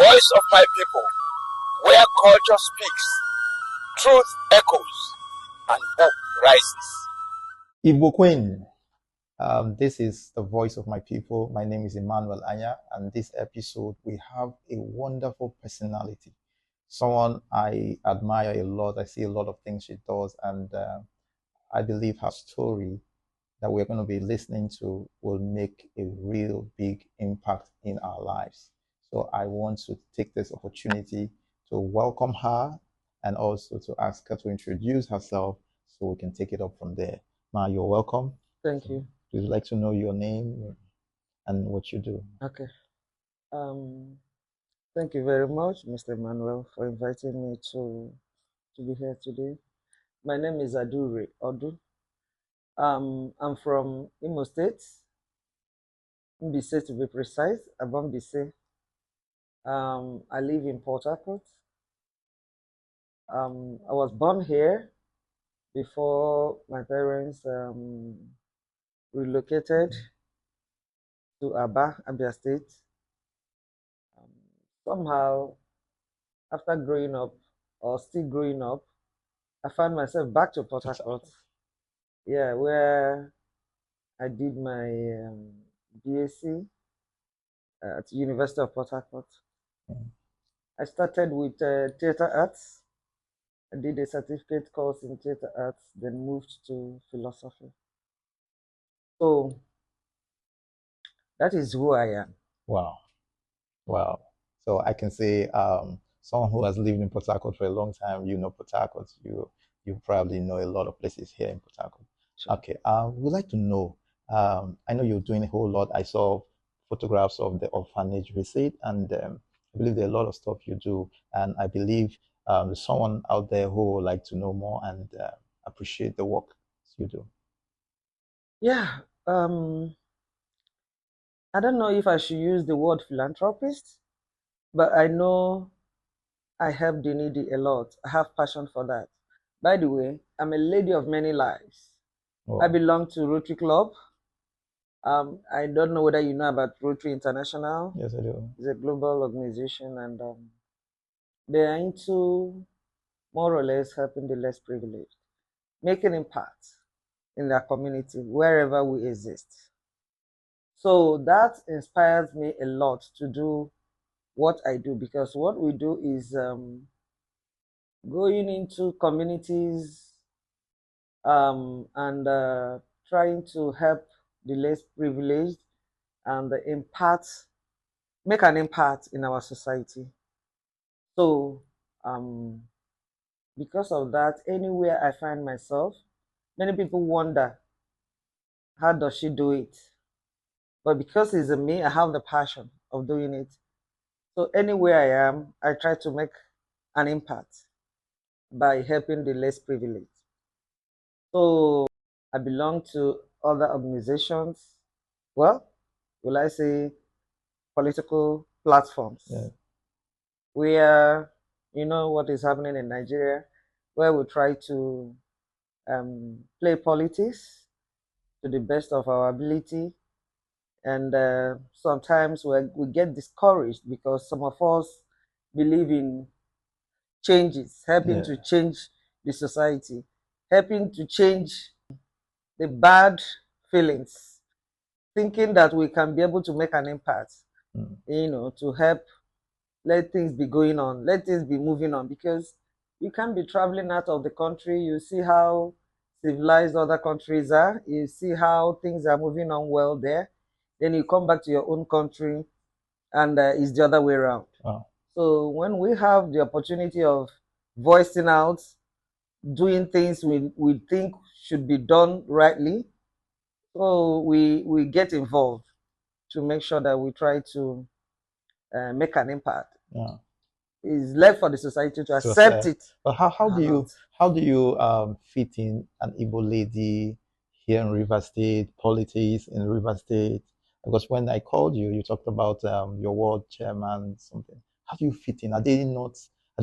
Voice of my people, where culture speaks, truth echoes, and hope rises. Igbo Queen, this is the voice of my people. My name is Emmanuel Anya, and this episode we have a wonderful personality, someone I admire a lot. I see a lot of things she does, and I believe her story that we're going to be listening to will make a real big impact in our lives. So I want to take this opportunity to welcome her and also to ask her to introduce herself so we can take it up from there. Ma, you're welcome. Thank you. We'd like to know your name and what you do. Okay. Thank you very much, Mr. Manuel, for inviting me to be here today. My name is Adaure Odu. I'm from Imo State, Mbise to be precise, Abombise. I live in Port Harcourt. I was born here before my parents relocated to Aba, Abia State. Somehow, after growing up, or still growing up, I found myself back to Port Harcourt. Yeah, where I did my BSc at University of Port Harcourt. I started with theatre arts. I did a certificate course in theatre arts, then moved to philosophy. So that is who I am. Wow. Wow. So I can say someone who has lived in Port Harcourt for a long time, you know Port Harcourt, you probably know a lot of places here in Port Harcourt. Sure. Okay. We'd like to know, I know you're doing a whole lot. I saw photographs of the orphanage visit, and I believe there are a lot of stuff you do. And I believe there's someone out there who would like to know more and appreciate the work you do. Yeah. I don't know if I should use the word philanthropist, but I know I help the needy a lot. I have passion for that. By the way, I'm a lady of many lives. Oh. I belong to Rotary Club. I don't know whether you know about Rotary International. Yes, I do. It's a global organization, and they are into more or less helping the less privileged, making impact in their community wherever we exist. So that inspires me a lot to do what I do, because what we do is going into communities and trying to help the less privileged and make an impact in our society. So because of that, anywhere I find myself, many people wonder, how does she do it? But because it's me, I have the passion of doing it. So anywhere I am, I try to make an impact by helping the less privileged. So I belong to other organizations. Well, will I say political platforms? Yeah. Where, you know what is happening in Nigeria, where we try to play politics to the best of our ability. And sometimes we get discouraged because some of us believe in changes, helping to change the society, helping to change the bad feelings, thinking that we can be able to make an impact, you know, to help let things be going on, let things be moving on, because you can't be traveling out of the country. You see how civilized other countries are. You see how things are moving on well there. Then you come back to your own country and it's the other way around. Wow. So when we have the opportunity of voicing out, doing things we think should be done rightly, so we get involved to make sure that we try to make an impact. Yeah. It's left for the society to accept it. But how do you fit in an Igbo lady here in River State, politics in River State? Because when I called you, you talked about your ward chairman, something. How do you fit in? Are there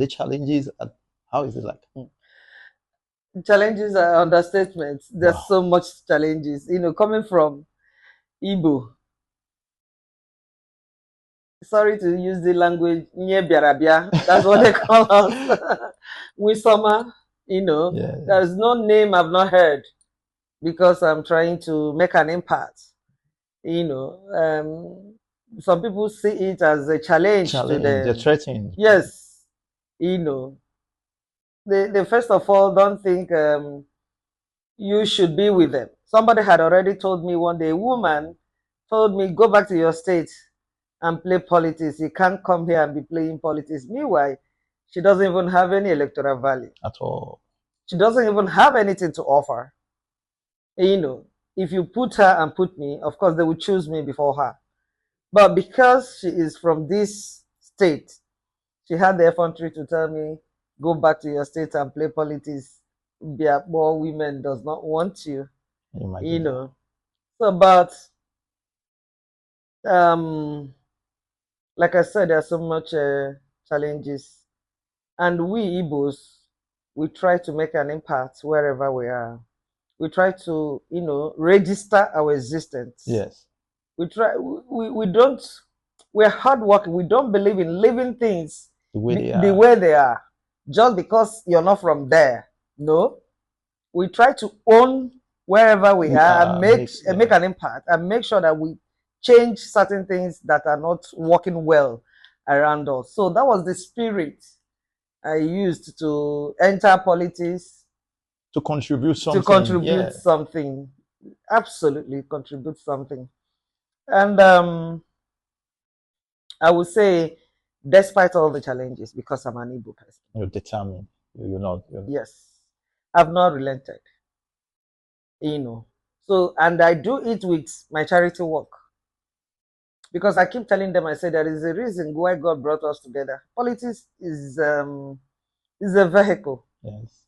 challenges? How is it like? Challenges are understatements. There's so much challenges. You know, coming from Igbo, sorry to use the language, nye biarabia. That's what they call us. We summer, Yeah. there's no name I've not heard because I'm trying to make an impact. Some people see it as a challenge to Challenge, they're them. threatening. Yes, they first of all don't think you should be with them. Somebody had already told me one day, a woman told me, go back to your state and play politics. You can't come here and be playing politics. Meanwhile, she doesn't even have any electoral value. At all. She doesn't even have anything to offer. If you put her and put me, of course, they would choose me before her. But because she is from this state, she had the effrontery to tell me, go back to your state and play politics. More women does not want you. Imagine. So, but like I said, there are so much challenges, and we Igbos, we try to make an impact wherever we are. We try to, register our existence. Yes. We try. We don't. We're hardworking. We don't believe in leaving things The way the way they are, just because you're not from there. No, we try to own wherever we are and make an impact and make sure that we change certain things that are not working well around us. So that was the spirit I used to enter politics. To contribute something. To contribute something. Absolutely contribute something. And I would say, despite all the challenges, because I'm an Igbo person. You're determined. You're not. Yes. I've not relented. So, and I do it with my charity work. Because I keep telling them, I say there is a reason why God brought us together. Politics is a vehicle. Yes.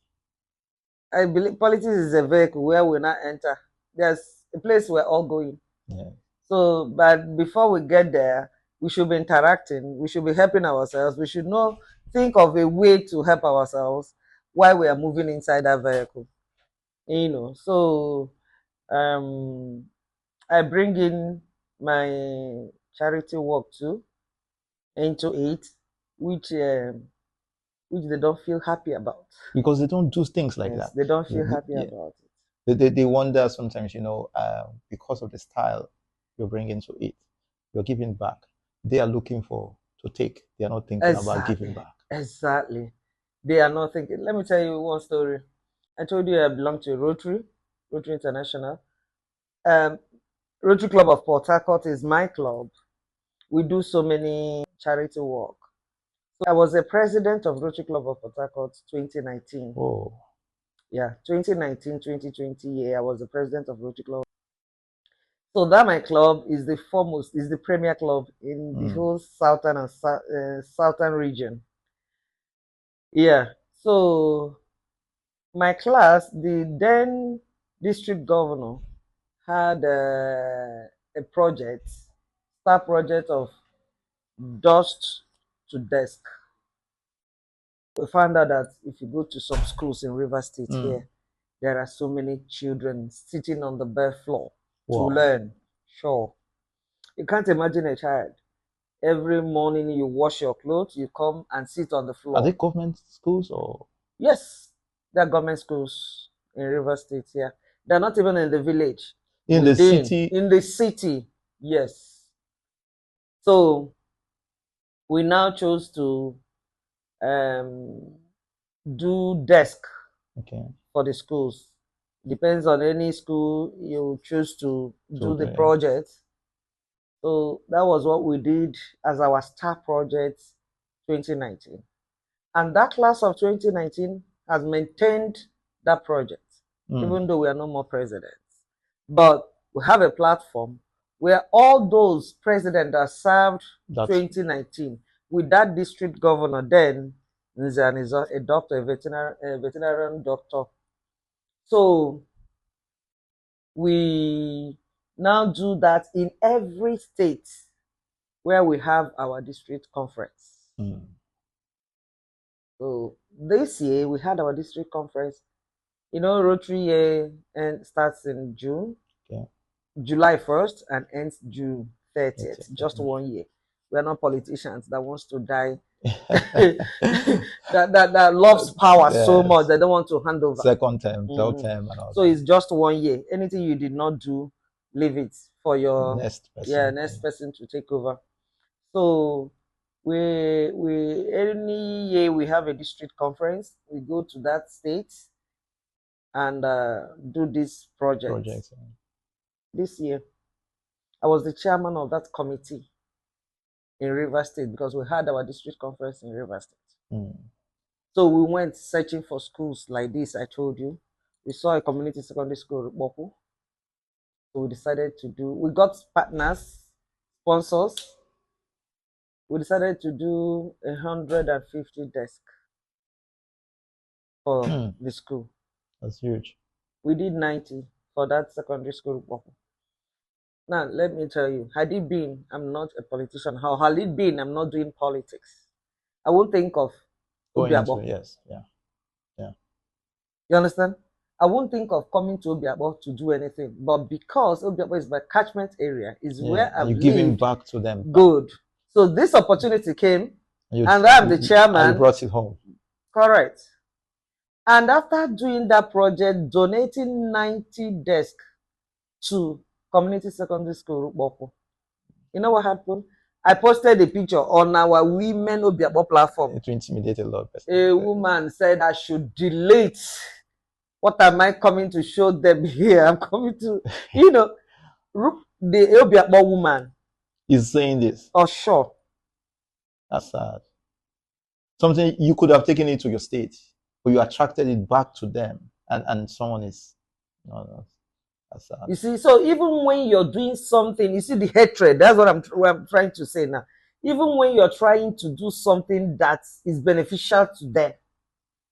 I believe politics is a vehicle where we now enter. There's a place we're all going. Yeah. So, but before we get there, we should be interacting. We should be helping ourselves. We should think of a way to help ourselves while we are moving inside that vehicle. So I bring in my charity work too into it, which they don't feel happy about. Because they don't do things like that. They don't feel happy about it. They wonder sometimes, because of the style you're bringing to it, you're giving back. They are looking to take. They are not thinking about giving back. Exactly. They are not thinking. Let me tell you one story. I told you I belong to Rotary International. Rotary Club of Port Harcourt is my club. We do so many charity work. So I was the president of Rotary Club of Port Harcourt 2019. Oh. Yeah, 2019, 2020 year, I was the president of Rotary Club. So that my club is the premier club in the whole southern and southern region. Yeah. So my class, the then district governor, had a star project of dust to desk. We found out that if you go to some schools in River State here, there are so many children sitting on the bare floor to learn. Sure. You can't imagine a child. Every morning you wash your clothes, you come and sit on the floor. Are they government schools or? Yes, they're government schools in River State, yeah. They're not even in the village. In the city? In the city, yes. So we now chose to do desk for the schools. Depends on any school you choose to do the project. So that was what we did as our star project 2019. And that class of 2019 has maintained that project, even though we are no more presidents. But we have a platform where all those presidents that served 2019 with that district governor then is a doctor, a veterinarian doctor. So we now do that in every state where we have our district conference. So this year we had our district conference. Rotary year starts in June, July 1st and ends June 30th, just 1 year. We are not politicians that wants to die. that loves power so much they don't want to hand over. Second term, third term, and all So that. it's just 1 year. Anything you did not do, leave it for your next person. next person to take over. So we any year we have a district conference, we go to that state and do this project. This year, I was the chairman of that committee in River State because we had our district conference in River State. So we went searching for schools like this, I told you. We saw a community secondary school, Boku. So we decided to do, we got partners, sponsors. We decided to do 150 desks for the school. That's huge. We did 90 for that secondary school, Boku. Now, let me tell you, had it been, I'm not a politician. How had it been, I'm not doing politics. I won't think of Obiabo. Yes, yeah. You understand? I won't think of coming to Obiabo to do anything. But because Obiabo is my catchment area, is where I'm giving back to them. Good. So this opportunity came, and I'm the chairman. And you brought it home. Correct. And after doing that project, donating 90 desks to community secondary school, Boko. You know what happened? I posted a picture on our Women Obiabo platform. It intimidated a lot of people. A woman said I should delete. What am I coming to show them here? I'm coming to, the Obiabo woman is saying this. Oh, sure. That's sad. Something you could have taken it to your state, but you attracted it back to them, and someone is, no. That's sad. You see, so even when you're doing something, you see the hatred. That's what I'm trying to say now. Even when you're trying to do something that is beneficial to them,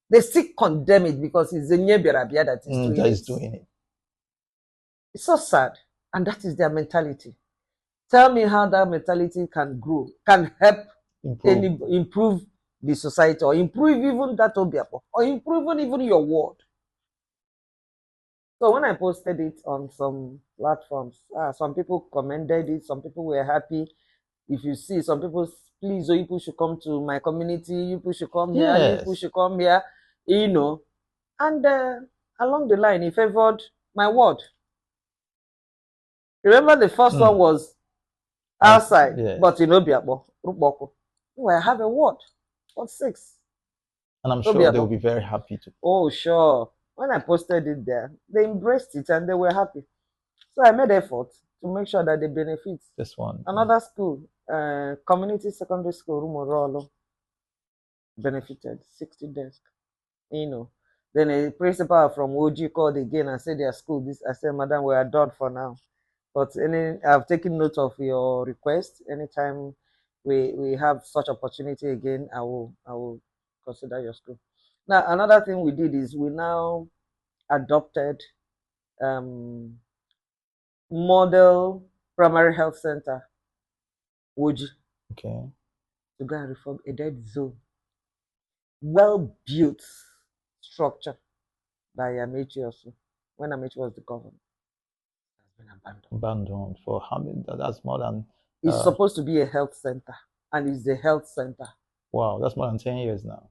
they still condemn it because it's the Nyeberabia that is doing it. It's so sad, and that is their mentality. Tell me how that mentality can grow, can help improve the society, or improve even that Obiabo, or improve even your world. So when I posted it on some platforms, some people commended it, some people were happy. If you see, some people, please, you people should come to my community, you people should come here, you people should come here, And along the line, he favored my word. Remember the first one was outside, but in Obiabo, Ruboko. I have a word. What 6? And I'm sure they will be very happy to. Oh, sure. When I posted it there, they embraced it and they were happy. So I made effort to make sure that they benefit. This one. Another school, community secondary school, Rumorolo, benefited 60 desks. Then a principal from OG called again and said their school. I said, Madam, we are done for now. But I've taken note of your request. Anytime we have such opportunity again, I will consider your school. Now, another thing we did is we now adopted model primary health center, Woji. Okay. To go and reform a dead zone. Well-built structure by Amechi also. When Amechi was the governor. It has been abandoned for how many? That's more than... It's supposed to be a health center. And it's a health center. Wow, that's more than 10 years now.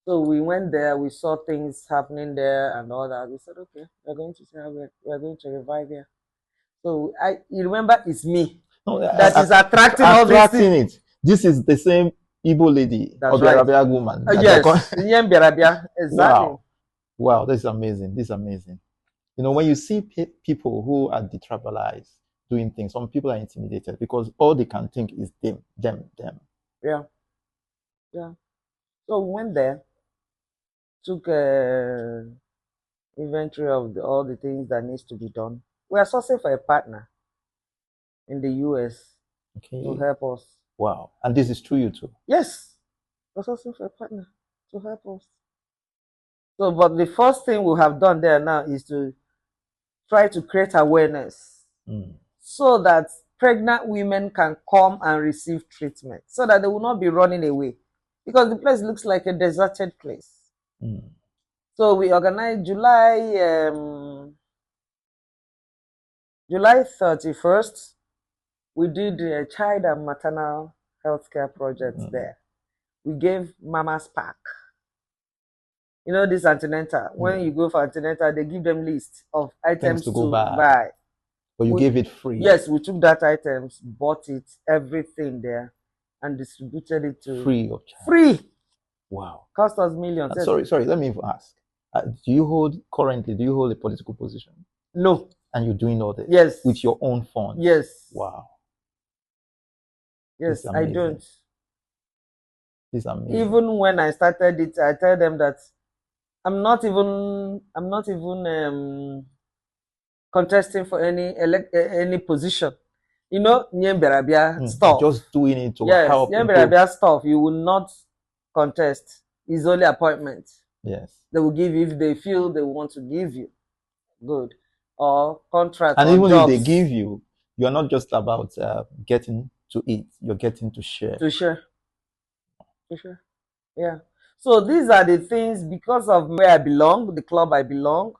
So we went there, we saw things happening there and all that. We said, okay, we're going to see how we're going to revive here. So you remember, it's me that is attracting all these things. It. This is the same Igbo lady, or Biarabia woman. Yes, Biarabia, exactly. Wow, this is amazing. This is amazing. When you see people who are detribalized doing things, some people are intimidated because all they can think is them. Yeah. So we went there, took inventory of all the things that needs to be done. We are sourcing for a partner in the US to help us. Wow. And this is through you too? Yes. We're sourcing for a partner to help us. So, but the first thing we have done there now is to try to create awareness so that pregnant women can come and receive treatment so that they will not be running away. Because the place looks like a deserted place. So we organized July 31st. We did a child and maternal healthcare project there. We gave Mama's Pack. You know, this antenatal. When you go for antenatal, they give them list of items to go buy. buy. But you gave it free. Yes, we took that items, bought it, everything there, and distributed it to free of charge. Free. Wow. Cost us millions. Sorry. Let me ask. Do you hold a political position? No. And you're doing all this? Yes. With your own funds? Yes. Wow. Yes, I don't. This is amazing. Even when I started it, I tell them that I'm not even contesting for any position. You know, stuff. Just doing it to help. Yes, stuff. You will not contest. It's only appointment. Yes. They will give you if they feel they want to give you. Good. Or contract. And or even jobs. if they give you, you're not just about getting to eat. You're getting to share. To share. Yeah. So these are the things, because of where I belong, the club I belong.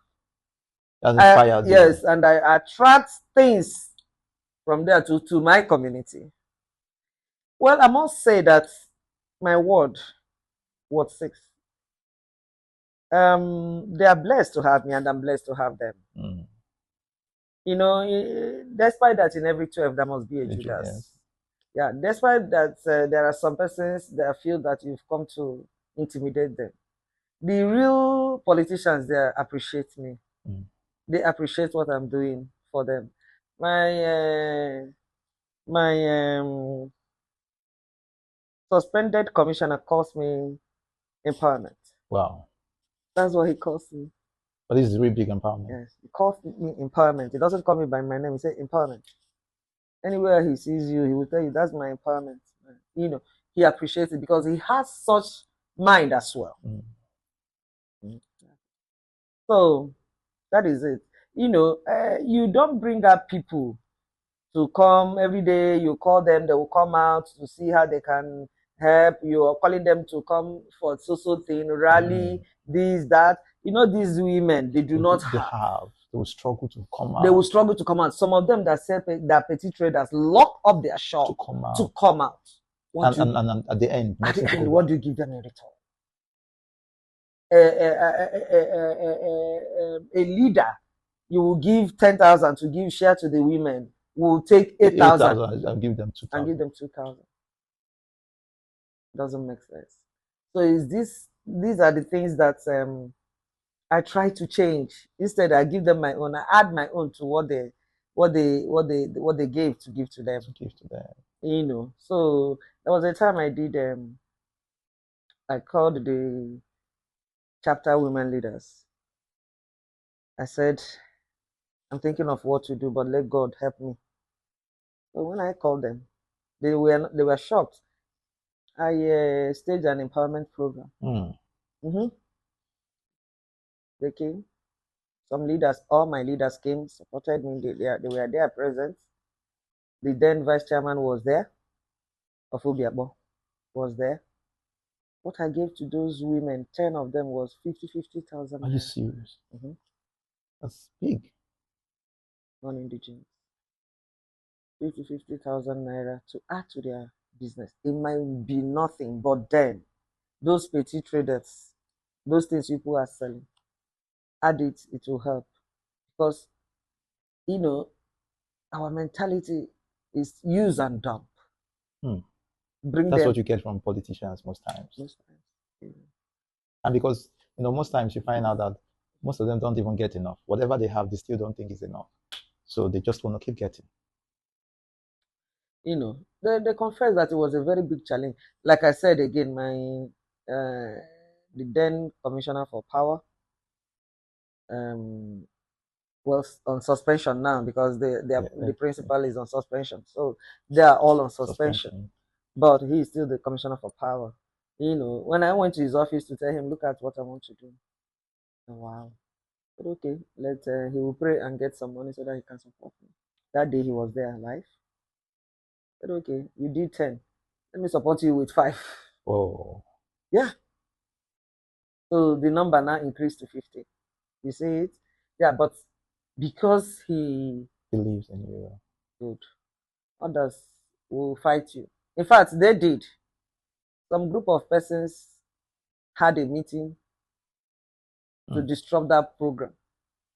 Yes, and I attract things from there to my community. Well, I must say that my ward 6, they are blessed to have me, and I'm blessed to have them. You know, despite that, in every 12 there must be a Judas. Yes. Yeah, despite that, there are some persons that feel that you've come to intimidate them. The real politicians there appreciate me. They appreciate what I'm doing for them. My suspended commissioner calls me empowerment. Wow. That's what he calls me. But this is a really big empowerment. Yes, he calls me empowerment. He doesn't call me by my name. He says empowerment. Anywhere he sees you, he will tell you that's my empowerment. You know, he appreciates it because he has such mind as well. So that is it. You know, you don't bring up people to come every day. You call them, they will come out to see how they can help. You are calling them to come for so thing, rally, this, that. You know, these women, they do not have. They will struggle to come out. They will struggle to come out. Some of them that sell that petty traders lock up their shop to come out. And at the end, what do you give them in return? A leader, you will give 10,000 to give share to the women. Will take 8,000 and give them 2,000. Doesn't make sense. So these are the things that I try to change. Instead, I give them my own. I add my own to what they gave to give to them. You know. So there was a time I did. I called the chapter women leaders. I said, I'm thinking of what to do, but let God help me. So when I called them, they were shocked. I staged an empowerment program. They came. Some leaders, all my leaders came, supported me. They were there present. The then vice chairman was there. Ofubiabo was there. What I gave to those women, 10 of them was 50,000. Are you serious? That's big. Non-indigenous. 50,000 naira to add to their business. It might be nothing, but then those petty traders, those things people are selling, add it will help. Because, you know, our mentality is use and dump. That's what you get from politicians most times. And because, you know, most times you find out that most of them don't even get enough. Whatever they have, they still don't think is enough. So they just want to keep getting. You know, they confess that it was a very big challenge. Like I said again, the then commissioner for power, was on suspension now because the principal is on suspension. So they are all on suspension. But he is still the commissioner for power. You know, when I went to his office to tell him, look at what I want to do. Wow. But okay, he will pray and get some money so that he can support me. That day he was there alive. But okay, you did 10. Let me support you with 5. Oh. Yeah. So the number now increased to 50. You see it? Yeah, but because he believes in you. Good. others will fight you. In fact, they did. Some group of persons had a meeting to disrupt that program.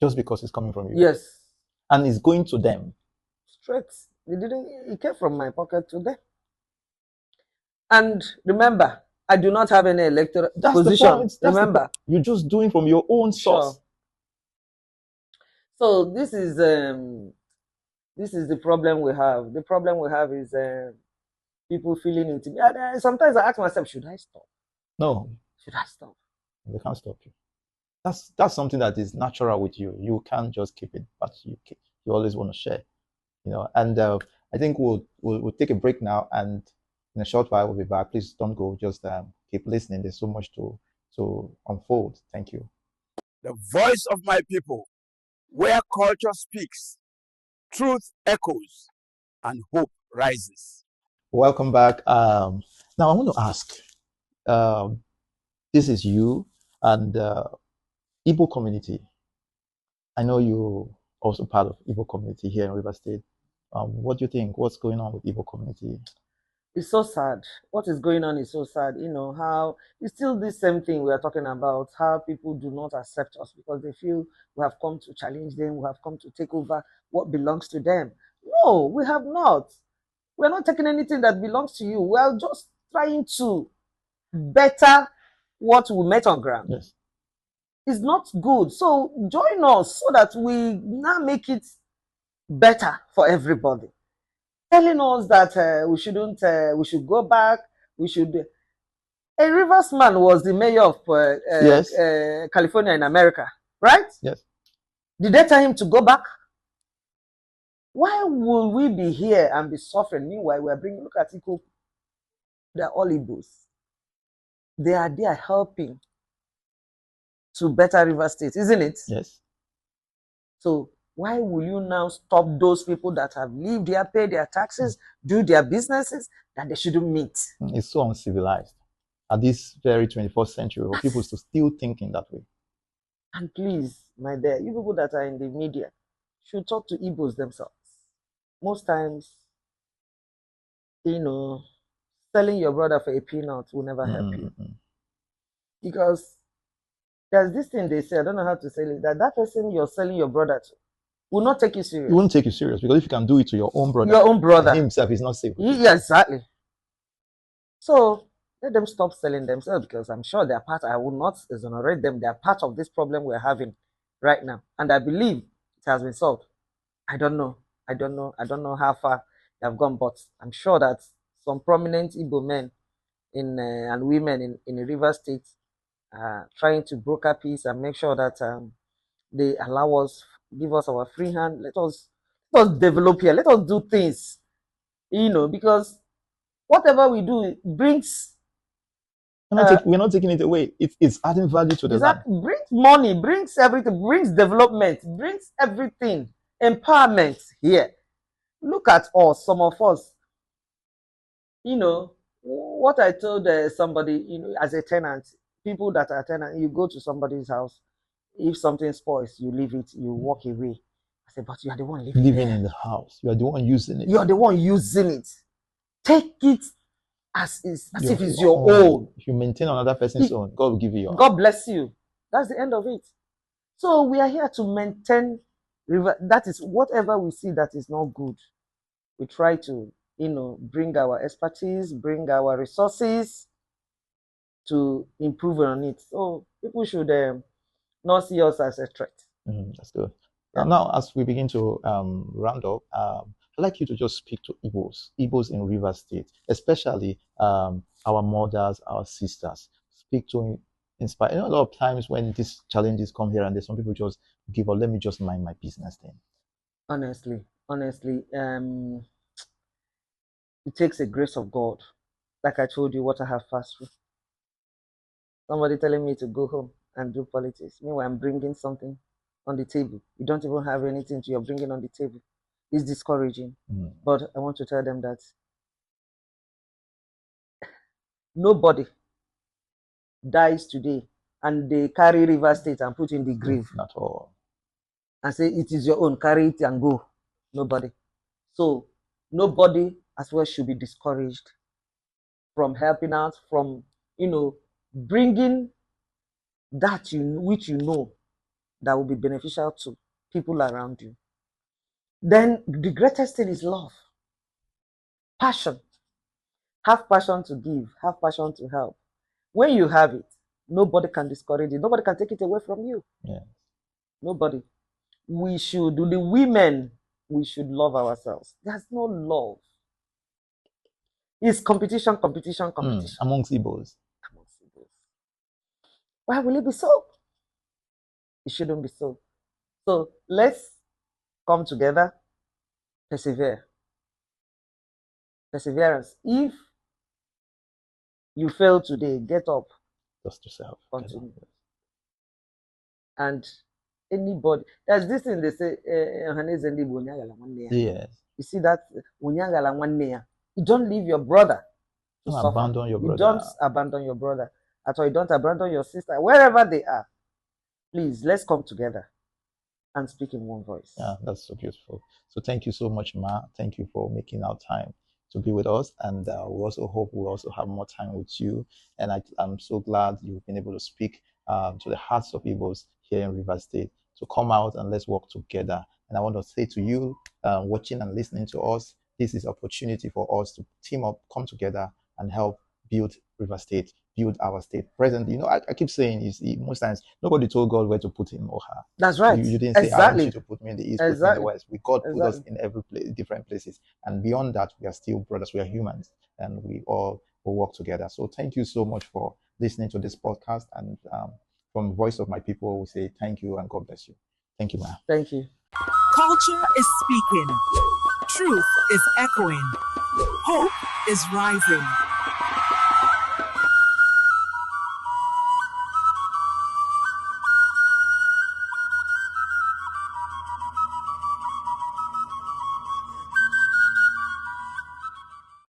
Just because it's coming from you. Yes. And it's going to them. Straight. It came from my pocket to them. And remember, I do not have any electoral position. The point. Remember. You're just doing from your own source. Sure. So this is the problem we have. The problem we have is people feeling intimidated. Sometimes I ask myself, should I stop? No. Should I stop? They can't stop you. That's something that is natural with you. You can't just keep it, but you always want to share, And I think we'll take a break now, and in a short while we'll be back. Please don't go. Just keep listening. There's so much to unfold. Thank you. The voice of my people, where culture speaks, truth echoes, and hope rises. Welcome back. Now I want to ask. This is you and Igbo community. I know you're also part of Igbo community here in River State. What do you think? What's going on with Igbo community? It's so sad. What is going on is so sad. How it's still the same thing we are talking about, how people do not accept us because they feel we have come to challenge them, we have come to take over what belongs to them. No, we have not. We're not taking anything that belongs to you. We're just trying to better what we met on ground. Yes. It's not good. So join us so that we now make it better for everybody. Telling us that we shouldn't, we should go back, we should. A Rivers man was the mayor of yes. California in America, right? Yes. Did they tell him to go back? Why will we be here and be suffering? Meanwhile, we are bringing, look at Iko, they're all Igbos. They are there helping to better River State, isn't it? Yes. So why will you now stop those people that have lived here, pay their taxes, do their businesses that they shouldn't meet? It's so uncivilized at this very 21st century where people still thinking that way. And please, my dear, you people that are in the media should talk to Igbos themselves. Most times, selling your brother for a peanut will never help you. Because there's this thing they say, I don't know how to say it, that person you're selling your brother to will not take you serious. He won't take you serious because if you can do it to your own brother, himself is not safe. Yeah, exactly. So let them stop selling themselves because I'm sure they're part. I will not exonerate them. They're part of this problem we're having right now, and I believe it has been solved. I don't know how far they have gone, but I'm sure that some prominent Igbo men and women in the River State are trying to broker peace and make sure that they allow us, give us our free hand. Let us develop here. Let us do things, because whatever we do brings. We're not taking it away. It's adding value to the land. Brings money, brings everything, brings development, brings everything. Empowerment here. Look at us, some of us. What I told somebody, as a tenant, people that are tenant, you go to somebody's house. If something spoils, you leave it, you walk away. I said, but you are the one living in the house. You are the one using it. You are the one using it. Take it as if it's your own. If you maintain another person's own, God will give you your own. God bless you. That's the end of it. So we are here to maintain that is whatever we see that is not good. We try to, bring our expertise, bring our resources to improve on it. So people should not see us as a threat. That's good. Yeah. Now, as we begin to round up, I'd like you to just speak to Igbos in River State, especially our mothers, our sisters. Speak to inspire. A lot of times when these challenges come here and there, some people just give up. Let me just mind my business then. Honestly, it takes a grace of God. Like I told you, what I have passed through. Somebody telling me to go home and do politics. Meanwhile, I'm bringing something on the table. You don't even have anything you're bringing on the table. It's discouraging. But I want to tell them that nobody dies today and they carry River State and put in the grave. Not all. And say, it is your own, carry it and go. Nobody. So nobody as well should be discouraged from helping out, from, bringing that which that will be beneficial to people around you. Then the greatest thing is love, passion. Have passion to give, have passion to help. When you have it, nobody can discourage it. Nobody can take it away from you. Yeah. Nobody. The women, we should love ourselves. There's no love. It's competition. Amongst Igbos. Why will it be so? It shouldn't be so. So let's come together, persevere. Perseverance. If you fail today, get up. Just yourself. Continue. And anybody, there's this thing they say, yes. You see that? You don't leave your brother. Don't abandon your brother. You don't abandon your brother. At all, you don't abandon your sister. Wherever they are, please, let's come together and speak in one voice. Yeah, that's so beautiful. So thank you so much, Ma. Thank you for making our time to be with us. And we also hope we'll also have more time with you. And I'm so glad you've been able to speak to the hearts of Igbos here in Rivers State. So come out and let's work together. And I want to say to you, watching and listening to us, this is opportunity for us to team up, come together and help build Rivers State, build our state. Presently, I keep saying, you see, most times nobody told God where to put him or her. That's right. You didn't say, I want you to put me in the east, put me in the west. God put us in every place, different places. And beyond that, we are still brothers, we are humans, and we all will work together. So thank you so much for listening to this podcast. And from Voice of My People, we say thank you and God bless you. Thank you, Ma. Thank you. Culture is speaking. Truth is echoing. Hope is rising.